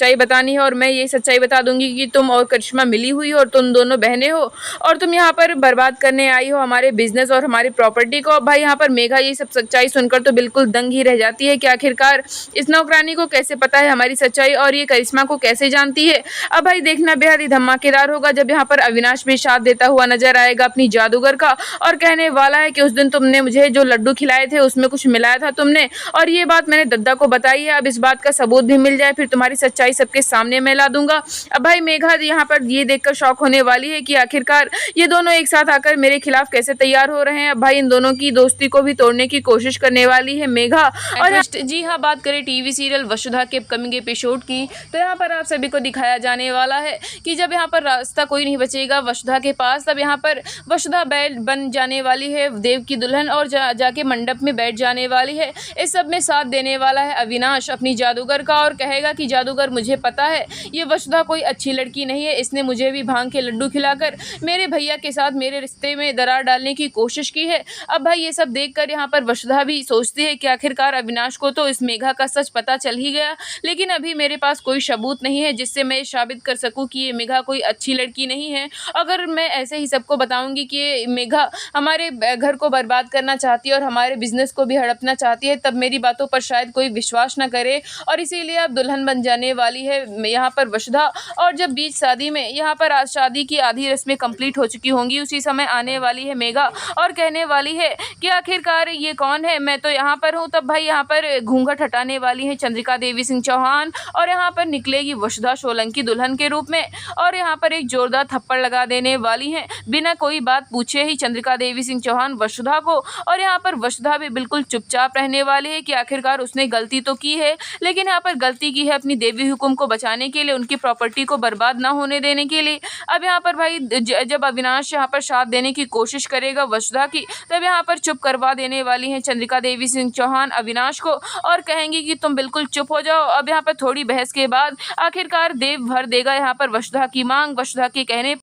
सच्चाई बतानी है और मैं ये सच्चाई बता दूंगी कि तुम और करिश्मा मिली हुई हो और तुम दोनों बहनें हो और तुम यहाँ पर बर्बाद करने आई हो हमारे बिजनेस और हमारी प्रॉपर्टी को। अब भाई यहाँ पर मेघा ये सब सच्चाई सुनकर तो बिल्कुल दंग ही रह जाती है कि आखिरकार इस नौकरानी को कैसे पता है हमारी सच्चाई और ये करिश्मा को कैसे जानती है। अब भाई देखना बेहद ही धमाकेदार होगा जब यहाँ पर अविनाश भी साथ देता हुआ नजर आएगा अपनी जादूगर का और कहने वाला है कि उस दिन तुमने मुझे जो लड्डू खिलाए थे उसमें कुछ मिलाया था तुमने और ये बात मैंने दद्दा को बताई है। अब इस बात का सबूत भी मिल जाए फिर तुम्हारी सच्चाई सबके सामने मैं ला दूंगा। अब भाई मेघा यहाँ पर ये देखकर शॉक होने वाली है कि आखिरकार ये दोनों एक साथ आकर मेरे खिलाफ कैसे तैयार हो रहे हैं। अब भाई इन दोनों की दोस्ती को भी तोड़ने की कोशिश करने वाली है मेघा। और जी हाँ, बात करें टीवी सीरियल वसुधा के अपकमिंग एपिसोड की तो यहाँ पर आप सभी को दिखाया जाने वाला है कि जब यहाँ पर रास्ता कोई नहीं बचेगा वसुधा के पास तब यहाँ पर वसुधा बैल बन जाने वाली है देव की दुल्हन और जाके मंडप में बैठ जाने वाली है। इस सब में साथ देने वाला है अविनाश अपनी जादूगर का और कहेगा कि जादूगर मुझे पता है ये वसुधा कोई अच्छी लड़की नहीं है, इसने मुझे भी भांग के लड्डू खिलाकर मेरे भैया के साथ मेरे रिश्ते में दरार डालने की कोशिश की है। अब भाई ये सब देखकर यहाँ पर वसुधा भी सोचती है कि आखिरकार अविनाश को तो इस मेघा का सच पता चल ही गया लेकिन अभी मेरे पास कोई सबूत नहीं है जिससे मैं साबित कर सकूं कि ये मेघा कोई अच्छी लड़की नहीं है। अगर मैं ऐसे ही सबको बताऊंगी कि ये मेघा हमारे घर को बर्बाद करना चाहती है और हमारे बिजनेस को भी हड़पना चाहती है तब मेरी बातों पर शायद कोई विश्वास ना करे और इसीलिए अब दुल्हन बन जाने वाली है यहाँ पर वसुधा। और जब बीच शादी में यहाँ पर आज शादी की आधी रस्में कंप्लीट हो चुकी होंगी उसी समय आने वाली है मेघा और कहने वाली है कि आखिरकार ये कौन है, मैं तो यहाँ पर हूँ। तब भाई यहाँ पर घूंघट हटाने वाली है चंद्रिका देवी सिंह चौहान और यहाँ पर निकलेगी वसुधा सोलंकी दुल्हन के रूप में और यहाँ पर एक जोरदार थप्पड़ लगा देने वाली हैं बिना कोई बात पूछे ही चंद्रिका देवी सिंह चौहान वसुधा को। और यहाँ पर वसुधा भी बिल्कुल चुपचाप रहने वाली है कि आखिरकार उसने गलती तो की है लेकिन यहाँ पर गलती की है अपनी देवी हुकुम को बचाने के लिए, उनकी प्रॉपर्टी को बर्बाद ना होने देने के लिए। अब यहाँ पर भाई जब अविनाश यहाँ पर साथ देने की कोशिश करेगा वसुधा की तब यहाँ पर चुप करवा देने वाली हैं चंद्रिका देवी सिंह चौहान अविनाश को और कहेंगी कि तुम बिल्कुल चुप हो जाओ। अब यहाँ पर थोड़ी बहस के बाद आखिरकार देव भर देगा यहाँ पर वसुधा की मांग। वसुधा के कहने